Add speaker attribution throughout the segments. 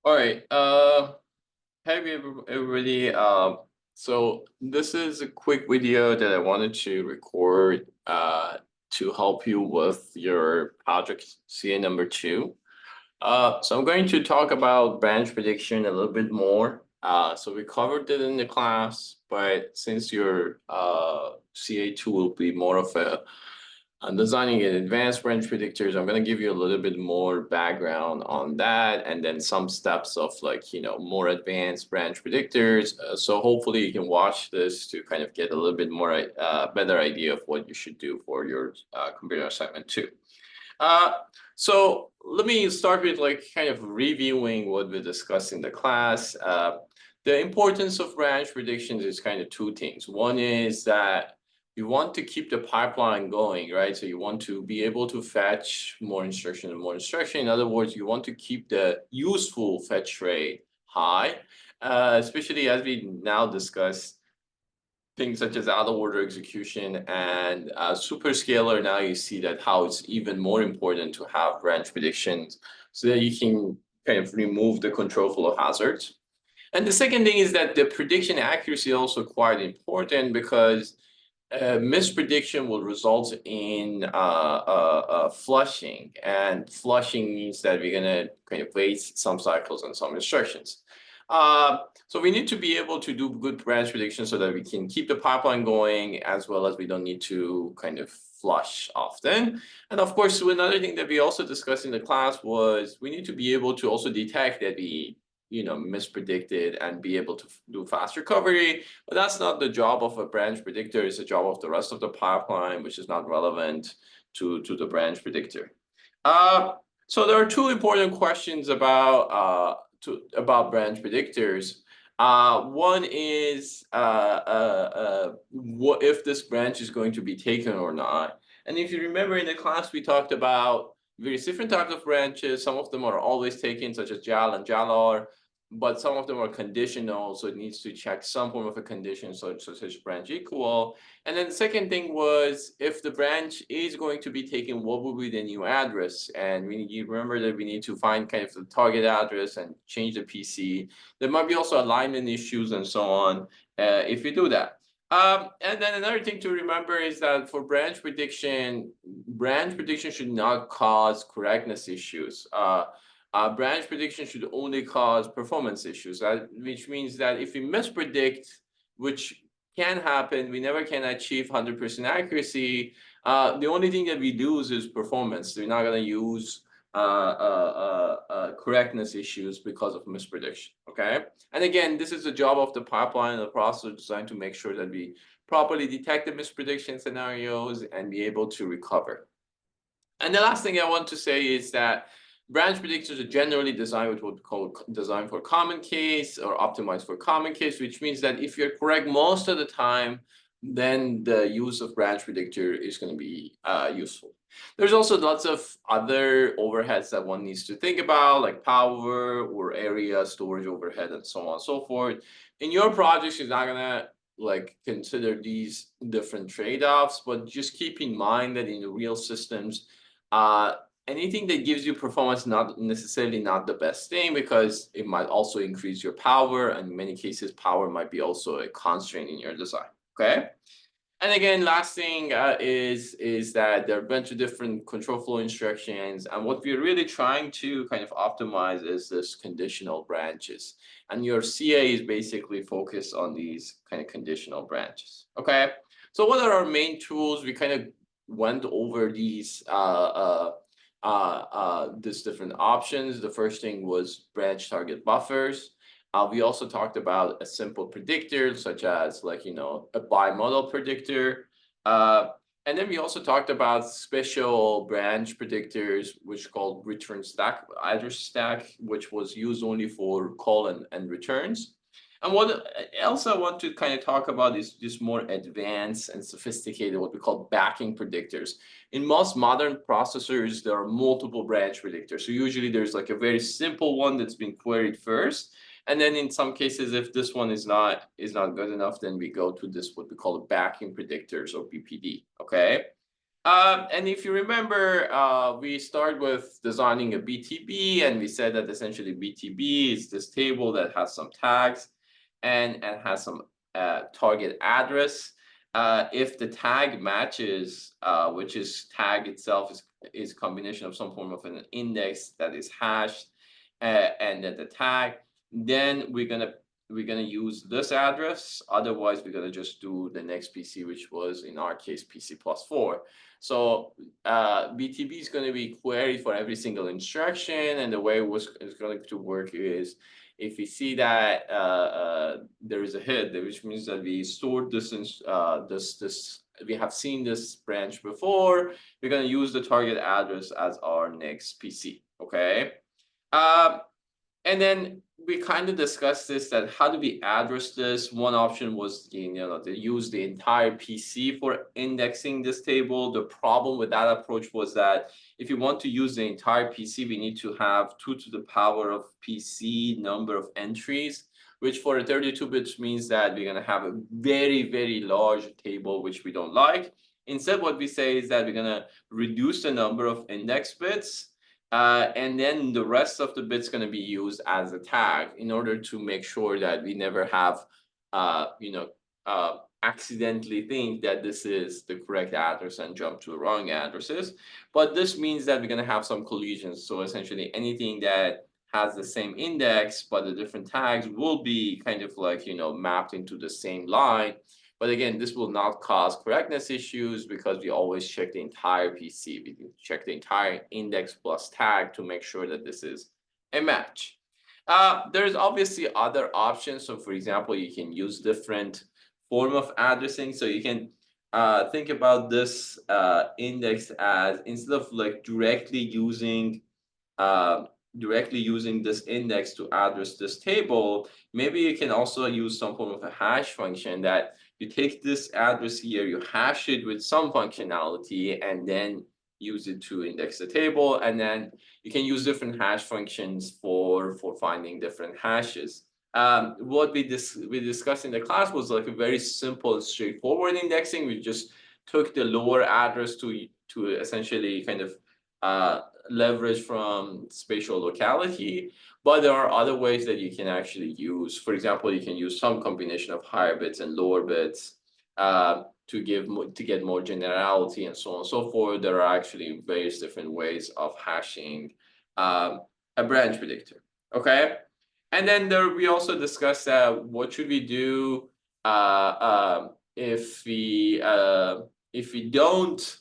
Speaker 1: All right. Hey everybody. So this is a quick video that I wanted to record to help you with your project CA number 2. So I'm going to talk about branch prediction a little bit more. So we covered it in the class, but since your CA2 will be more of a designing an advanced branch predictors, I'm going to give you a little bit more background on that and then some steps of more advanced branch predictors. So hopefully you can watch this to kind of get a little bit more better idea of what you should do for your computer assignment too. Uh, so let me start with kind of reviewing what we discussed in the class. The importance of branch predictions is kind of two things. One is that you want to keep the pipeline going, right? So you want to be able to fetch more instruction and more instruction. In other words, you want to keep the useful fetch rate high, especially as we now discuss things such as out of order execution and superscalar. Now you see that how it's even more important to have branch predictions so that you can kind of remove the control flow hazards. And the second thing is that the prediction accuracy is also quite important because misprediction will result in flushing, and flushing means that we're going to kind of waste some cycles and some instructions. So we need to be able to do good branch prediction so that we can keep the pipeline going as well as we don't need to kind of flush often. And of course, another thing that we also discussed in the class was we need to be able to also detect that we mispredicted and be able to do fast recovery. But that's not the job of a branch predictor. It's the job of the rest of the pipeline, which is not relevant to the branch predictor. So there are two important questions about branch predictors. One is what if this branch is going to be taken or not? And if you remember in the class, we talked about various different types of branches. Some of them are always taken, such as JAL and JALR, but some of them are conditional, so it needs to check some form of a condition, such as branch equal. And then the second thing was, if the branch is going to be taken, what would be the new address? And you remember that we need to find kind of the target address and change the PC. There might be also alignment issues and so on if you do that. And then another thing to remember is that for branch prediction should not cause correctness issues. Branch prediction should only cause performance issues, which means that if we mispredict, which can happen, we never can achieve 100% accuracy. The only thing that we lose is performance. We're not going to use correctness issues because of misprediction, okay? And again, this is the job of the pipeline and the process designed to make sure that we properly detect the misprediction scenarios and be able to recover. And the last thing I want to say is that branch predictors are generally designed with what we call designed for common case or optimized for common case, which means that if you're correct most of the time, then the use of branch predictor is going to be useful. There's also lots of other overheads that one needs to think about, like power or area, storage overhead, and so on and so forth. In your projects, you're not going to consider these different trade-offs, but just keep in mind that in the real systems, anything that gives you performance not necessarily not the best thing, because it might also increase your power, and in many cases power might be also a constraint in your design. Okay. And again, last thing is that there are a bunch of different control flow instructions, and what we're really trying to kind of optimize is this conditional branches, and your CA is basically focused on these kind of conditional branches. Okay, so what are our main tools? We kind of went over these different options. The first thing was branch target buffers. We also talked about a simple predictor, such as a bimodal predictor. And then we also talked about special branch predictors, which called return stack, address stack, which was used only for call and returns. And what else I want to kind of talk about is just more advanced and sophisticated, what we call backing predictors. In most modern processors, there are multiple branch predictors. So usually there's like a very simple one that's been queried first. And then in some cases, if this one is not good enough, then we go to this, what we call backing predictors, or BPD, okay? And if you remember, we start with designing a BTB, and we said that essentially BTB is this table that has some tags and has some target address. If the tag matches, which is tag itself is a combination of some form of an index that is hashed and then the tag, then we're gonna use this address. Otherwise, we're gonna just do the next PC, which was in our case PC plus 4. So BTB is going to be queried for every single instruction, and the way it's going to work is if we see that there is a hit, which means that we stored this we have seen this branch before, we're going to use the target address as our next PC. Okay. And then we kind of discussed this, that how do we address this? One option was, to use the entire PC for indexing this table. The problem with that approach was that if you want to use the entire PC, we need to have 2 to the power of PC number of entries, which for a 32 bits means that we're going to have a very, very large table, which we don't like. Instead, what we say is that we're going to reduce the number of index bits, and then the rest of the bit's going to be used as a tag in order to make sure that we never have, accidentally think that this is the correct address and jump to the wrong addresses. But this means that we're going to have some collisions. So essentially anything that has the same index, but the different tags will be kind of like, mapped into the same line. But again, this will not cause correctness issues because we always check the entire PC. We check the entire index plus tag to make sure that this is a match. There's obviously other options. So for example, you can use different form of addressing. So you can think about this index as, instead of like directly using this index to address this table, maybe you can also use some form of a hash function that you take this address here, you hash it with some functionality, and then use it to index the table. And then you can use different hash functions for finding different hashes. What we discussed in the class was like a very simple, straightforward indexing. We just took the lower address to essentially kind of leverage from spatial locality, but there are other ways that you can actually use. For example, you can use some combination of higher bits and lower bits to get more generality and so on and so forth. There are actually various different ways of hashing a branch predictor. Okay, and then we also discussed what should we do if we don't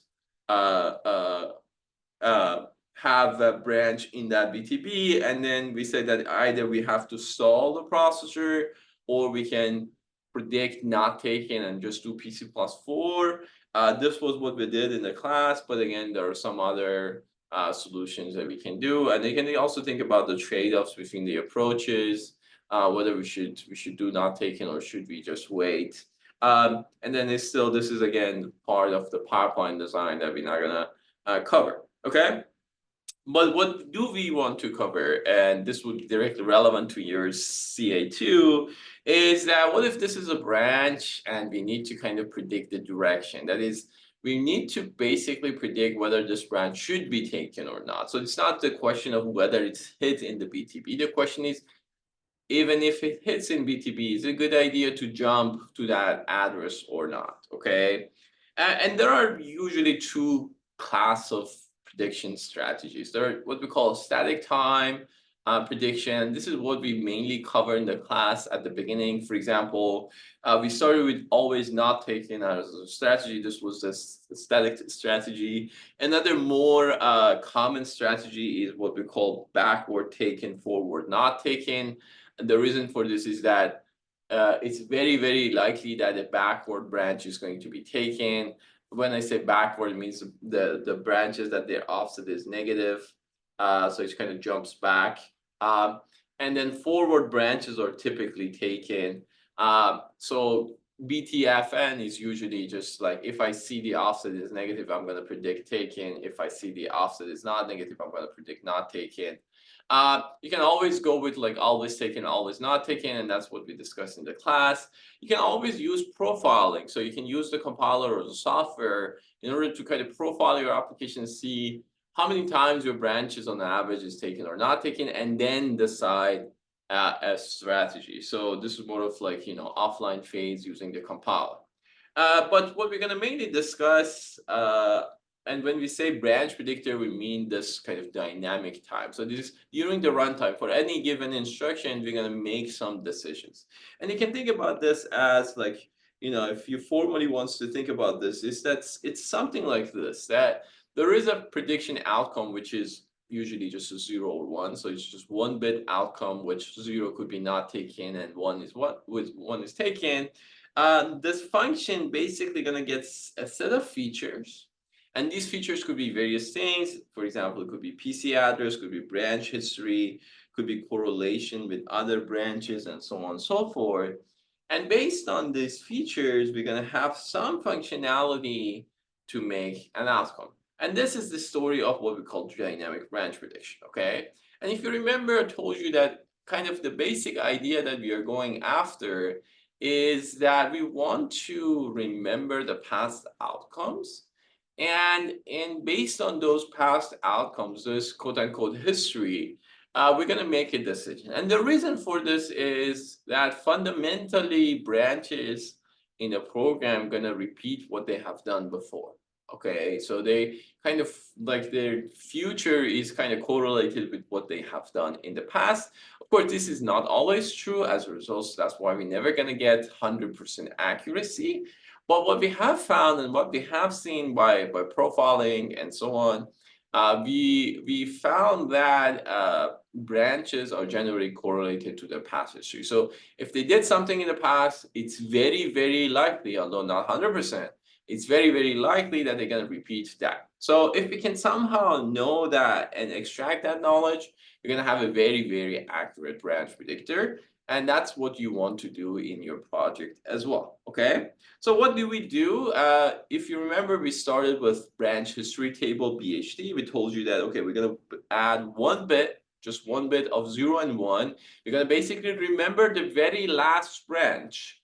Speaker 1: have a branch in that BTB, and then we said that either we have to stall the processor or we can predict not taken and just do PC plus 4. This was what we did in the class, but again, there are some other solutions that we can do, and they can also think about the trade-offs between the approaches, whether we should do not taken or should we just wait. And then this is again part of the pipeline design that we're not gonna cover. Okay. But what do we want to cover, and this would be directly relevant to your CA2, is that what if this is a branch and we need to kind of predict the direction? That is, we need to basically predict whether this branch should be taken or not. So it's not the question of whether it's hit in the BTB. The question is, even if it hits in BTB, is it a good idea to jump to that address or not? Okay. And there are usually 2 classes of prediction strategies. There are what we call static time prediction. This is what we mainly cover in the class at the beginning. For example, we started with always not taken as a strategy. This was the static strategy. Another more common strategy is what we call backward taken, forward not taken. And the reason for this is that it's very, very likely that a backward branch is going to be taken. When I say backward, it means the branches that their offset is negative, so it kind of jumps back. And then forward branches are typically taken. So BTFN is usually just like, if I see the offset is negative, I'm going to predict taken. If I see the offset is not negative, I'm going to predict not taken. You can always go with like always taken, always not taken, and that's what we discussed in the class. You can always use profiling. So you can use the compiler or the software in order to kind of profile your application, see how many times your branches on average is taken or not taken, and then decide a strategy. So this is more of like, offline phase using the compiler. But what we're going to mainly discuss, and when we say branch predictor, we mean this kind of dynamic time. So this is during the runtime for any given instruction, we're going to make some decisions. And you can think about this as like, if you formally wants to think about this, is that it's something like this, that there is a prediction outcome, which is usually just a 0 or 1. So it's just one bit outcome, which 0 could be not taken and 1 is what with 1 is taken. This function basically going to get a set of features, and these features could be various things. For example, it could be PC address, could be branch history, could be correlation with other branches, and so on and so forth. And based on these features, we're going to have some functionality to make an outcome. And this is the story of what we call dynamic branch prediction, okay? And if you remember, I told you that kind of the basic idea that we are going after is that we want to remember the past outcomes. And based on those past outcomes, this quote unquote history, we're going to make a decision. And the reason for this is that fundamentally branches in a program going to repeat what they have done before. Okay, so they kind of like their future is kind of correlated with what they have done in the past. Of course, this is not always true. As a result, that's why we're never going to get 100% accuracy. But what we have found and what we have seen by profiling and so on, we found that branches are generally correlated to their past history. So if they did something in the past, it's very, very likely, although not 100%, it's very, very likely that they're going to repeat that. So if we can somehow know that and extract that knowledge, you're going to have a very, very accurate branch predictor. And that's what you want to do in your project as well, okay? So what do we do? If you remember, we started with branch history table, BHT. We told you that, okay, we're going to add one bit, just one bit of 0 and 1. We're going to basically remember the very last branch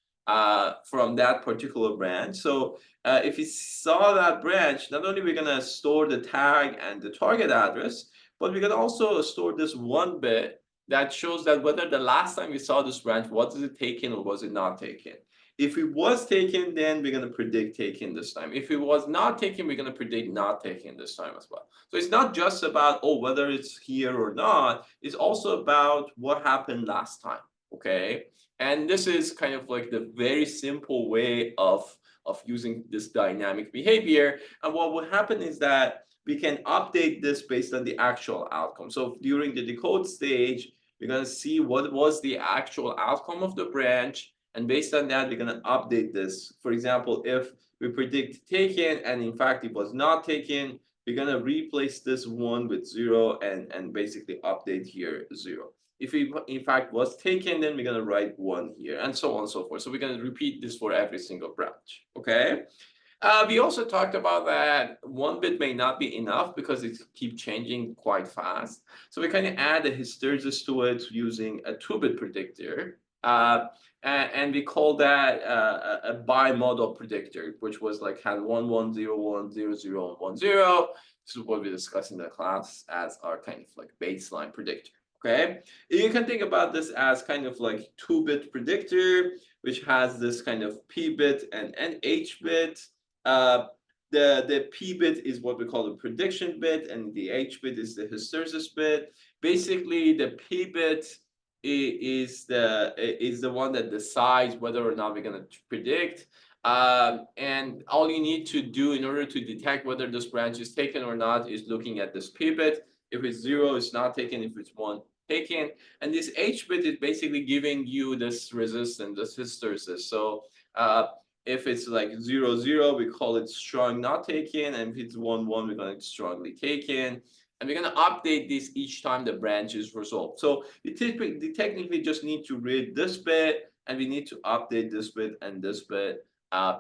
Speaker 1: from that particular branch. So if you saw that branch, not only we're going to store the tag and the target address, but we can also store this one bit that shows that whether the last time we saw this branch, was it taken or was it not taken? If it was taken, then we're going to predict taken this time. If it was not taken, we're going to predict not taken this time as well. So it's not just about, oh, whether it's here or not. It's also about what happened last time, okay? And this is kind of like the very simple way of using this dynamic behavior. And what will happen is that we can update this based on the actual outcome. So during the decode stage, we're going to see what was the actual outcome of the branch. And based on that, we're going to update this. For example, if we predict taken and in fact it was not taken, we're going to replace this 1 with 0 and basically update here 0. If it in fact was taken, then we're going to write 1 here and so on and so forth. So we're going to repeat this for every single branch, okay? We also talked about that one bit may not be enough because it keeps changing quite fast. So we kind of add a hysteresis to it using a 2-bit predictor. And we call that a bimodal predictor, which was like had 1, 1, 0, 1, 0, 0, 1, 0. This is what we discussed in the class as our kind of like baseline predictor. Okay, you can think about this as kind of like 2-bit predictor, which has this kind of p bit and h bit. The p bit is what we call the prediction bit, and the h bit is the hysteresis bit. Basically, the p bit is the one that decides whether or not we're going to predict. And all you need to do in order to detect whether this branch is taken or not is looking at this p bit. If it's 0, it's not taken. If it's 1, taken. And this h bit is basically giving you this resistance, this hysteresis. So if it's like 0, 0, we call it strong not taken. And if it's 1, 1, we're going to strongly taken. And we're going to update this each time the branch is resolved. So you technically just need to read this bit, and we need to update this bit and this bit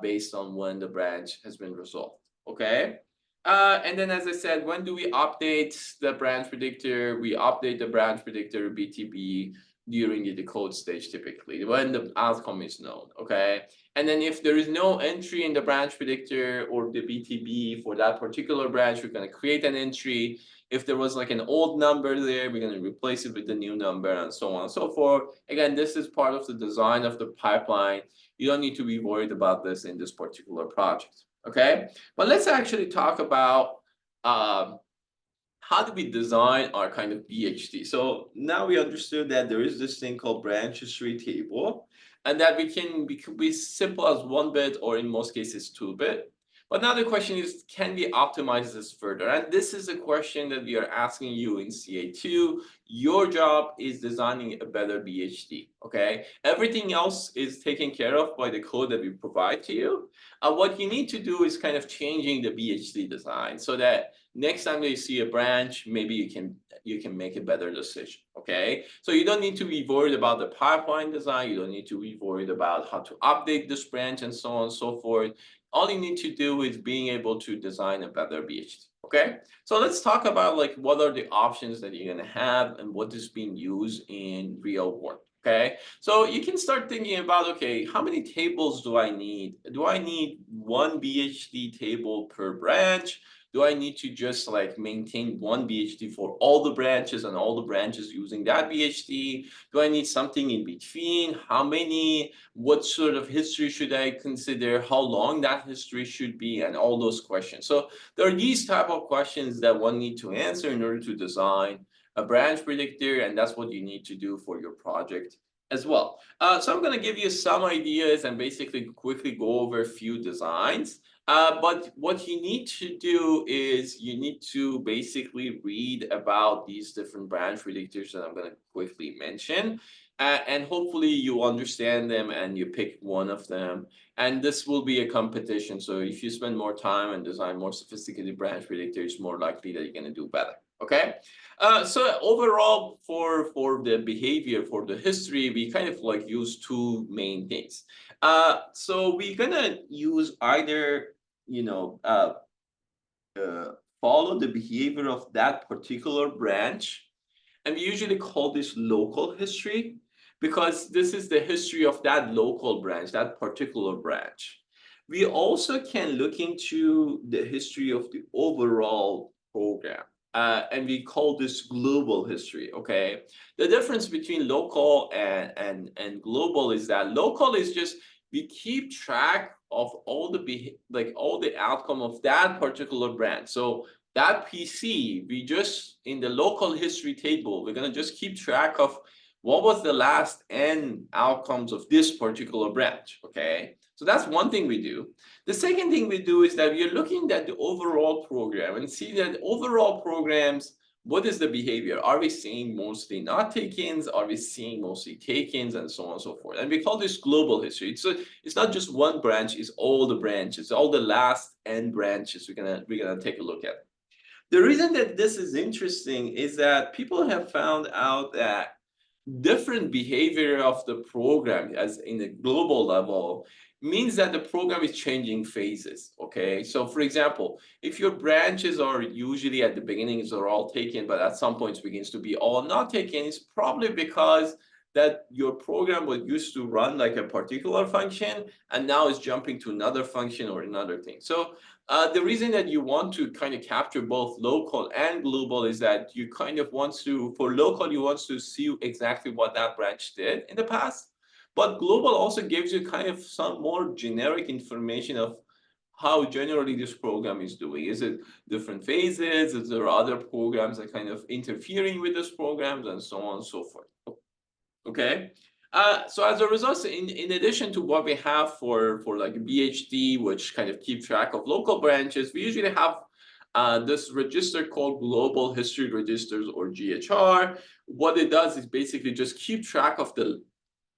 Speaker 1: based on when the branch has been resolved. Okay. And then, as I said, when do we update the branch predictor? We update the branch predictor BTB during the decode stage, typically when the outcome is known. Okay. And then if there is no entry in the branch predictor or the BTB for that particular branch, we're going to create an entry. If there was like an old number there, we're going to replace it with the new number and so on and so forth. Again, this is part of the design of the pipeline. You don't need to be worried about this in this particular project. Okay. But let's actually talk about how do we design our kind of BHT. So now we understood that there is this thing called branch history table, and that we can be simple as 1 bit or in most cases 2 bit. But now the question is, can we optimize this further? And this is a question that we are asking you in CA2. Your job is designing a better BHT, okay? Everything else is taken care of by the code that we provide to you. What you need to do is kind of changing the BHT design so that next time you see a branch, maybe you can make a better decision, okay? So you don't need to be worried about the pipeline design. You don't need to be worried about how to update this branch and so on and so forth. All you need to do is being able to design a better BHT, okay? So let's talk about like what are the options that you're gonna have and what is being used in real work. Okay, so you can start thinking about, okay, how many tables do I need? Do I need one BHT table per branch? Do I need to just like maintain one BHT for all the branches and all the branches using that BHT? Do I need something in between? How many? What sort of history should I consider? How long that history should be? And all those questions. So there are these type of questions that one need to answer in order to design a branch predictor, and that's what you need to do for your project as well. So I'm going to give you some ideas and basically quickly go over a few designs. But what you need to do is you need to basically read about these different branch predictors that I'm going to quickly mention. And hopefully you understand them and you pick one of them. And this will be a competition. So if you spend more time and design more sophisticated branch predictors, more likely that you're going to do better. Okay. So overall, for the behavior, for the history, we kind of like use two main things. So we're gonna use either, you know, follow the behavior of that particular branch, and we usually call this local history because this is the history of that local branch, that particular branch. We also can look into the history of the overall program. And we call this global history, okay? The difference between local and global is that local is just we keep track of all the outcome of that particular branch. So that PC, we just in the local history table, we're gonna just keep track of what was the last n outcomes of this particular branch, okay? So that's one thing we do. The second thing we do is that we are looking at the overall program and see that overall programs, what is the behavior? Are we seeing mostly not take-ins? Are we seeing mostly take-ins and so on and so forth? And we call this global history. It's not just one branch, it's all the branches, all the last n branches we're gonna take a look at. The reason that this is interesting is that people have found out that different behavior of the program as in a global level means that the program is changing phases, okay? So for example, if your branches are usually at the beginnings are all taken, but at some points begins to be all not taken, it's probably because that your program was used to run like a particular function and now is jumping to another function or another thing. So the reason that you want to kind of capture both local and global is that you kind of want to, for local, you want to see exactly what that branch did in the past. But global also gives you kind of some more generic information of how generally this program is doing. Is it different phases? Is there other programs that kind of interfering with this programs and so on and so forth? Okay. So as a result, in addition to what we have for like BHD, which kind of keep track of local branches, we usually have this register called Global History Registers, or GHR. What it does is basically just keep track of the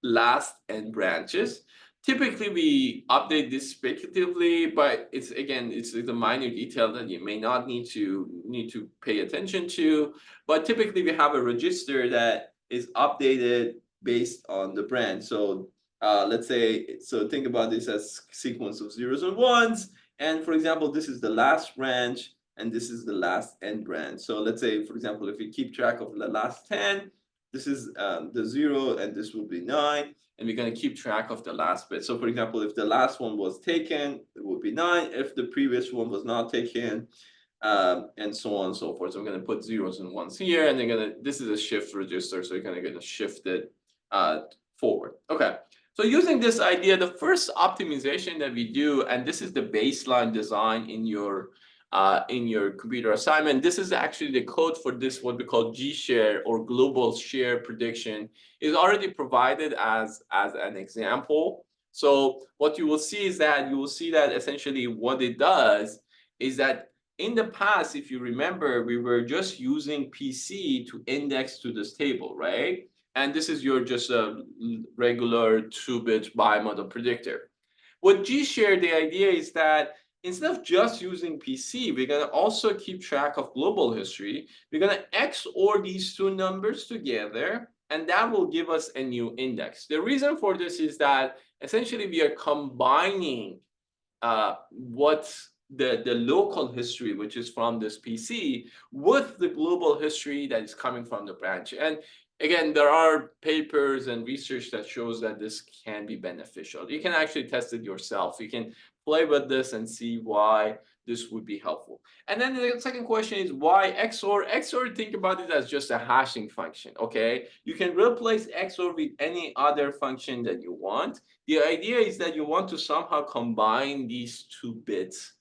Speaker 1: last n branches. Typically, we update this speculatively, but it's a minor detail that you may not need to pay attention to. But typically, we have a register that is updated based on the branch. So let's say, so think about this as sequence of zeros and ones. And for example, this is the last branch.
Speaker 2: and this is the last n branch. So let's say, for example, if we keep track of the last 10, this is the 0, and this will be 9, and we're going to keep track of the last bit. So for example, if the last one was taken, it would be 9. If the previous one was not taken, and so on and so forth. So I'm going to put zeros and ones here, and this is a shift register, so you're going to shift it forward. Okay. So using this idea, the first optimization that we do, and this is the baseline design in your computer assignment. This is actually the code for this, what we call G-share or global share prediction, is already provided as an example. So what you will see is that essentially what it does is that in the past, if you remember, we were just using PC to index to this table, right? And this is your just a regular 2-bit bimodal predictor. With G-share, the idea is that instead of just using PC, we're going to also keep track of global history. We're going to XOR these two numbers together, and that will give us a new index. The reason for this is that essentially we are combining what the local history, which is from this PC, with the global history that is coming from the branch. And again, there are papers and research that shows that this can be beneficial. You can actually test it yourself. You can play with this and see why this would be helpful. And then the second question is why XOR? XOR, think about it as just a hashing function, okay? You can replace XOR with any other function that you want. The idea is that you want to somehow combine these two bits,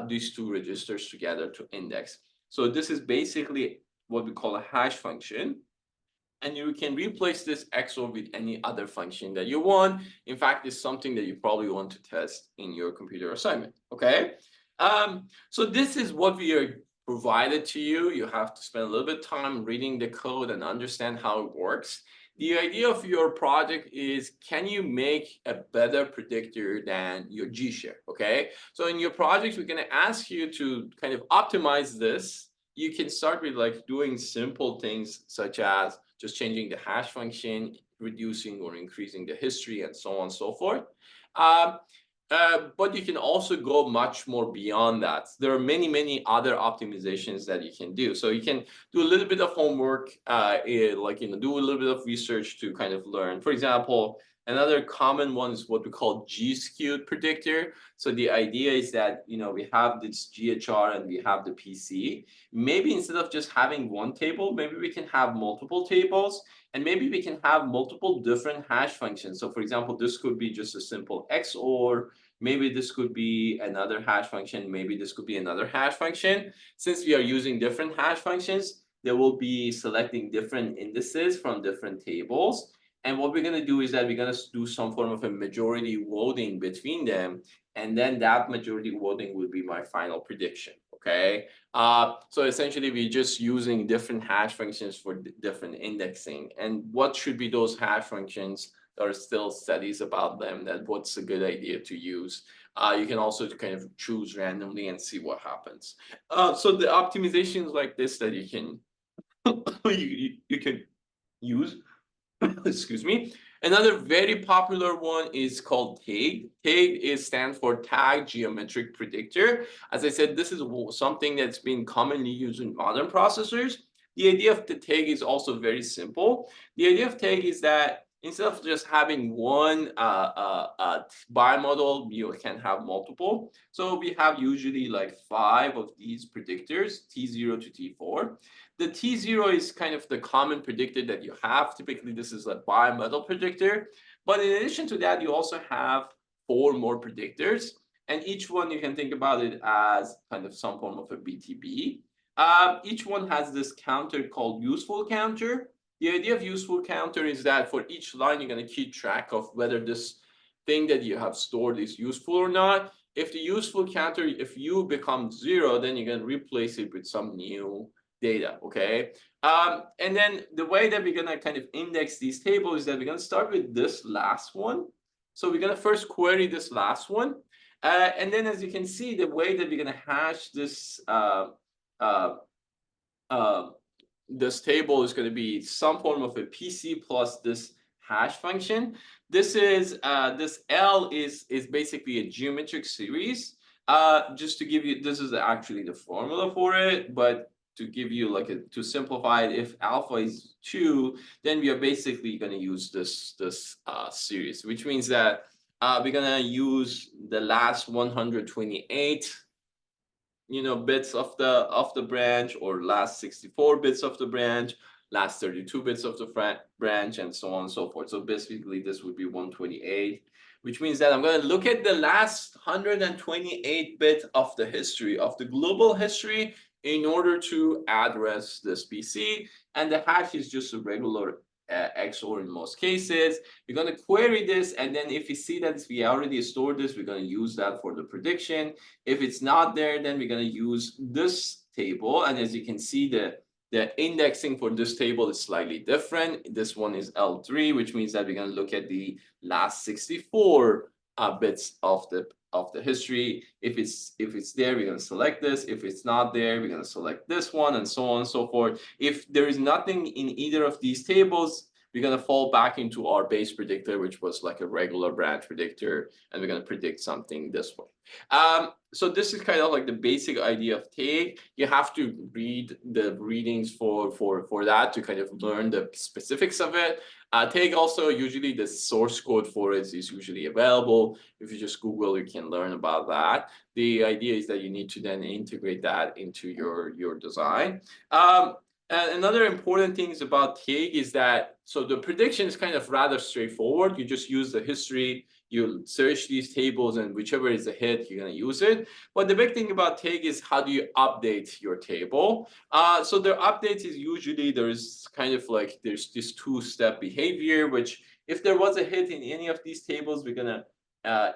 Speaker 2: these two registers together to index. So this is basically what we call a hash function. And you can replace this XOR with any other function that you want. In fact, it's something that you probably want to test in your computer assignment, okay? So this is what we are provided to you. You have to spend a little bit of time reading the code and understand how it works. The idea of your project is, can you make a better predictor than your G-share, okay? So in your project, we're gonna ask you to kind of optimize this. You can start with like doing simple things such as just changing the hash function, reducing or increasing the history, and so on and so forth. But you can also go much more beyond that. There are many, many other optimizations that you can do. So you can do a little bit of homework, do a little bit of research to kind of learn. For example, another common one is what we call G-skewed predictor. So the idea is that, we have this GHR and we have the PC. Maybe instead of just having one table, maybe we can have multiple tables, and maybe we can have multiple different hash functions. So for example, this could be just a simple XOR. Maybe this could be another hash function. Maybe this could be another hash function. Since we are using different hash functions, they will be selecting different indices from different tables. And what we're going to do is that we're going to do some form of a majority voting between them. And then that majority voting will be my final prediction, okay? So essentially, we're just using different hash functions for different indexing. And what should be those hash functions? There are still studies about them, that what's a good idea to use. You can also kind of choose randomly and see what happens. So the optimizations like this that you can you can use. Excuse me. Another very popular one is called TAGE. TAGE stands for Tag Geometric Predictor. As I said, this is something that's been commonly used in modern processors. The idea of the TAGE is also very simple. The idea of TAGE is that instead of just having one bimodal, you can have multiple. So we have usually like 5 of these predictors, T0 to T4. The T0 is kind of the common predictor that you have. Typically, this is a bimodal predictor. But in addition to that, you also have 4 more predictors. And each one, you can think about it as kind of some form of a BTB. Each one has this counter called useful counter. The idea of useful counter is that for each line, you're going to keep track of whether this thing that you have stored is useful or not. If the useful counter, if U becomes 0, then you're going to replace it with some new data, okay? And then the way that we're going to kind of index these tables is that we're going to start with this last one. So we're going to first query this last one. And then as you can see, the way that we're going to hash this this table is going to be some form of a PC plus this hash function. This is this L is basically a geometric series.
Speaker 1: Just to give you, this is actually the formula for it, but to give you like to simplify it, if alpha is 2, then we are basically going to use this series, which means that we're going to use the last 128 bits of the branch, or last 64 bits of the branch, last 32 bits of the branch, and so on and so forth. So basically this would be 128, which means that I'm going to look at the last 128 bit of the history, of the global history, in order to address this PC. And the hash is just a regular XOR in most cases. We're going to query this, and then if we see that we already stored this, we're going to use that for the prediction. If it's not there, then we're going to use this table. And as you can see, the indexing for this table is slightly different. This one is L3, which means that we're going to look at the last 64 bits of the history. If it's there, we're going to select this. If it's not there, we're going to select this one, and so on and so forth. If there is nothing in either of these tables, we're going to fall back into our base predictor, which was like a regular branch predictor, and we're going to predict something this way. So this is kind of like the basic idea of TAGE. You have to read the readings for that to kind of learn the specifics of it. TAGE also, usually the source code for it is usually available. If you just Google, you can learn about that. The idea is that you need to then integrate that into your design. And another important thing about TAGE is that, so the prediction is kind of rather straightforward. You just use the history, you search these tables, and whichever is a hit, you're going to use it. But the big thing about TAGE is how do you update your table? So the updates is usually there's kind of like there's this two-step behavior, which if there was a hit in any of these tables, we're going to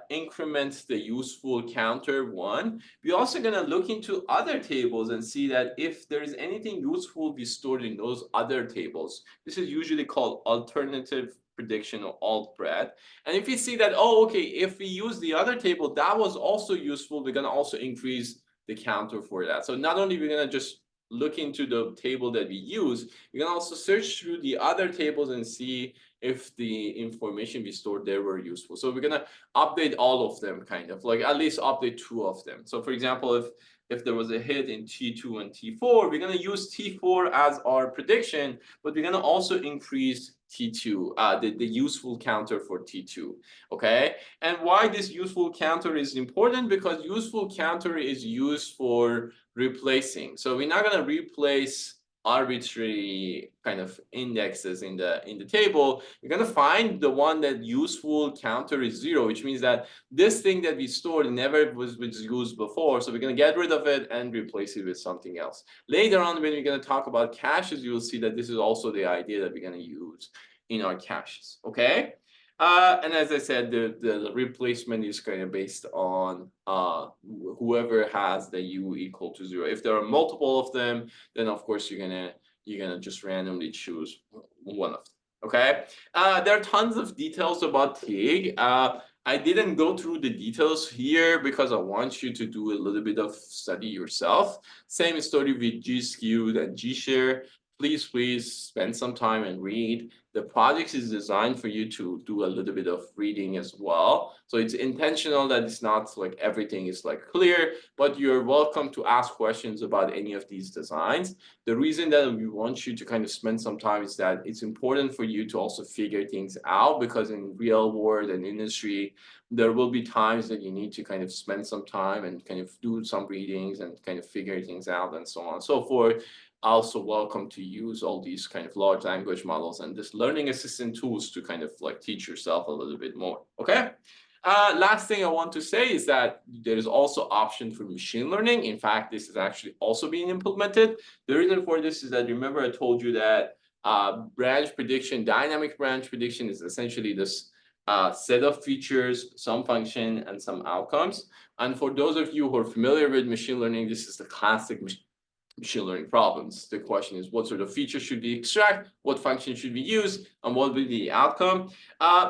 Speaker 1: increment the useful counter 1. We're also going to look into other tables and see that if there is anything useful be stored in those other tables. This is usually called alternative prediction or alt-pred. And if we see that, oh, okay, if we use the other table, that was also useful, we're going to also increase the counter for that. So not only we're going to just look into the table that we use, we can also search through the other tables and see if the information we stored there were useful. So we're going to update all of them, kind of like at least update 2 of them. So for example, if there was a hit in T2 and T4, we're going to use T4 as our prediction, but we're going to also increase T2, the useful counter for T2, okay? And why this useful counter is important? Because useful counter is used for replacing. So we're not going to replace arbitrary kind of indexes in the table. We're going to find the one that useful counter is 0, which means that this thing that we stored never was used before. So we're going to get rid of it and replace it with something else. Later on, when we're going to talk about caches, you will see that this is also the idea that we're going to use in our caches, okay? And as I said, the replacement is kind of based on whoever has the u equal to 0. If there are multiple of them, then of course you're gonna just randomly choose one of them. Okay. There are tons of details about TAGE. I didn't go through the details here because I want you to do a little bit of study yourself. Same story with G-Skewed and G-Share. Please spend some time and read. The project is designed for you to do a little bit of reading as well. So it's intentional that it's not like everything is like clear, but you're welcome to ask questions about any of these designs. The reason that we want you to kind of spend some time is that it's important for you to also figure things out, because in real world and industry, there will be times that you need to kind of spend some time and kind of do some readings and kind of figure things out and so on and so forth. Also welcome to use all these kind of large language models and this learning assistant tools to kind of like teach yourself a little bit more, okay? Last thing I want to say is that there is also option for machine learning. In fact, this is actually also being implemented. The reason for this is that, remember I told you that branch prediction, dynamic branch prediction is essentially this set of features, some function, and some outcomes. And for those of you who are familiar with machine learning, this is the classic machine learning problems. The question is, what sort of features should we extract? What function should we use? And what will be the outcome?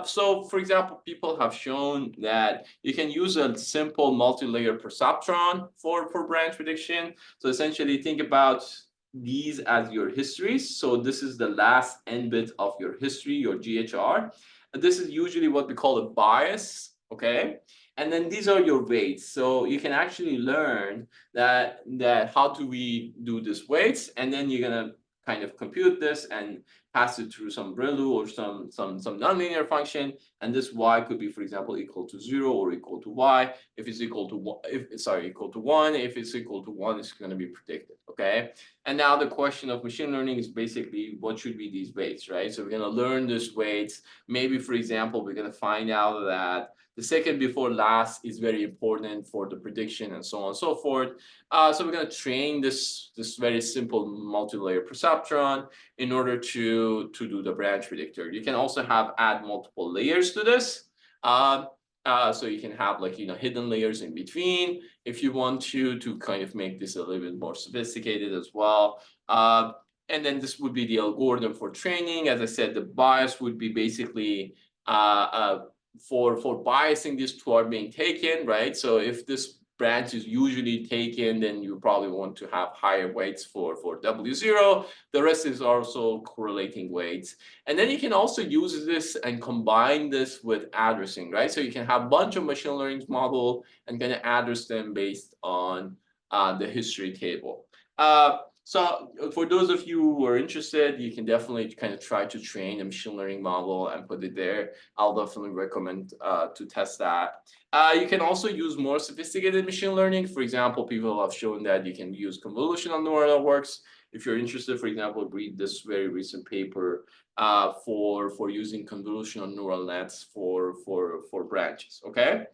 Speaker 1: So for example, people have shown that you can use a simple multi-layer perceptron for branch prediction. So essentially think about these as your histories. So this is the last n bit of your history, your GHR. And this is usually what we call a bias, okay? And then these are your weights. So you can actually learn that how do we do this weights, and then you're gonna kind of compute this and pass it through some ReLU or some nonlinear function, and this y could be, for example, equal to 0 or equal to y. If it's equal to 1, equal to 1, if it's equal to 1, it's going to be predicted. Okay. And now the question of machine learning is basically what should be these weights, right? So we're going to learn these weights. Maybe, for example, we're going to find out that the second before last is very important for the prediction and so on and so forth. So we're going to train this very simple multi-layer perceptron in order to do the branch predictor. You can also add multiple layers to this. So you can have like, hidden layers in between if you want to kind of make this a little bit more sophisticated as well. And then this would be the algorithm for training. As I said, the bias would be basically for biasing this toward being taken, right? So if this branch is usually taken, then you probably want to have higher weights for W0. The rest is also correlating weights. And then you can also use this and combine this with addressing, right? So you can have a bunch of machine learning model and kind of address them based on the history table. So for those of you who are interested, you can definitely kind of try to train a machine learning model and put it there. I'll definitely recommend to test that. You can also use more sophisticated machine learning. For example, people have shown that you can use convolutional neural networks. If you're interested, for example, read this very recent paper for using convolutional neural nets for branches, okay?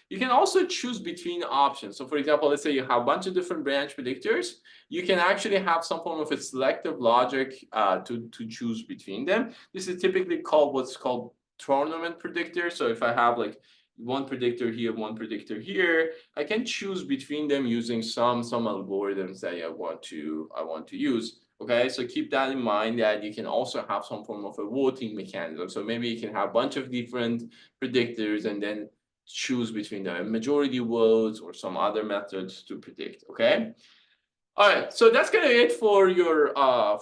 Speaker 1: You can also choose between options. So for example, let's say you have a bunch of different branch predictors. You can actually have some form of a selective logic to choose between them. This is typically called what's called tournament predictor. So if I have like one predictor here, one predictor here, I can choose between them using some algorithms that I want to use. Okay, so keep that in mind that you can also have some form of a voting mechanism. So maybe you can have a bunch of different predictors and then choose between the majority votes or some other methods to predict. Okay. All right, so that's gonna be it for your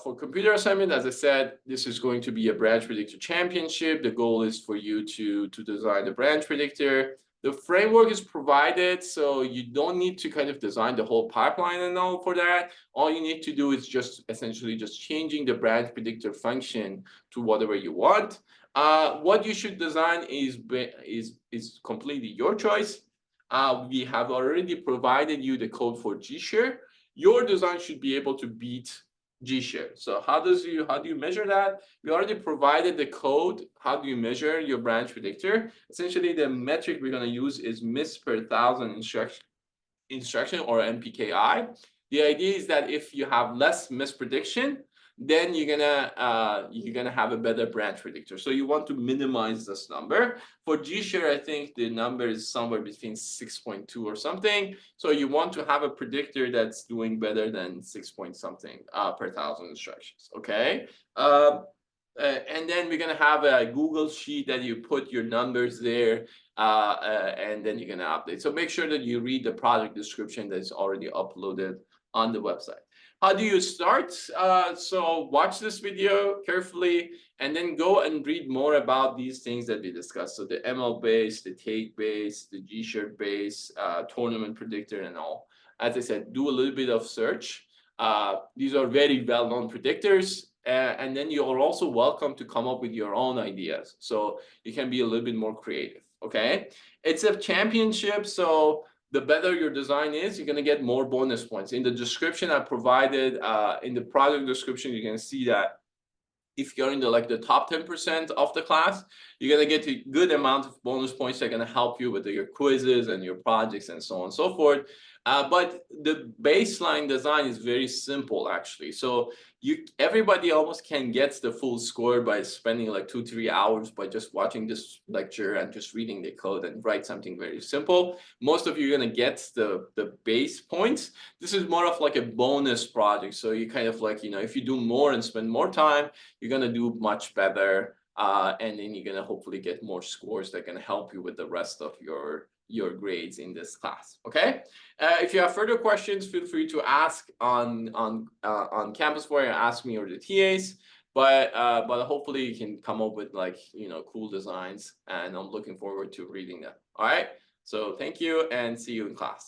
Speaker 1: for computer assignment. As I said, this is going to be a branch predictor championship. The goal is for you to design the branch predictor. The framework is provided, so you don't need to kind of design the whole pipeline and all for that. All you need to do is just essentially just changing the branch predictor function to whatever you want. What you should design is completely your choice. We have already provided you the code for G-share. Your design should be able to beat G-share. So how do you measure that? We already provided the code. How do you measure your branch predictor? Essentially, the metric we're going to use is miss per 1,000 instruction or MPKI. The idea is that if you have less misprediction, then you're gonna have a better branch predictor. So you want to minimize this number. For G-share, I think the number is somewhere between 6.2 or something. So you want to have a predictor that's doing better than 6 point something per 1,000 instructions. Okay. And then we're gonna have a Google sheet that you put your numbers there, and then you're gonna update. So make sure that you read the project description that's already uploaded on the website. How do you start? So watch this video carefully and then go and read more about these things that we discussed. So the ML base, the TAGE base, the G-share base, tournament predictor and all. As I said, do a little bit of search. These are very well-known predictors. And then you're also welcome to come up with your own ideas. So you can be a little bit more creative, okay? It's a championship, so the better your design is, you're gonna get more bonus points. In the description I provided, in the project description, you can see that if you're in the top 10% of the class, you're gonna get a good amount of bonus points that are gonna help you with your quizzes and your projects and so on and so forth. But the baseline design is very simple, actually. So everybody almost can get the full score by spending like 2-3 hours by just watching this lecture and just reading the code and write something very simple. Most of you are gonna get the base points. This is more of like a bonus project. So you kind of like, if you do more and spend more time, you're gonna do much better. And then you're gonna hopefully get more scores that can help you with the rest of your grades in this class. Okay. If you have further questions, feel free to ask on campus where you ask me or the TAs. But hopefully you can come up with cool designs, and I'm looking forward to reading them. All right. So thank you and see you in class.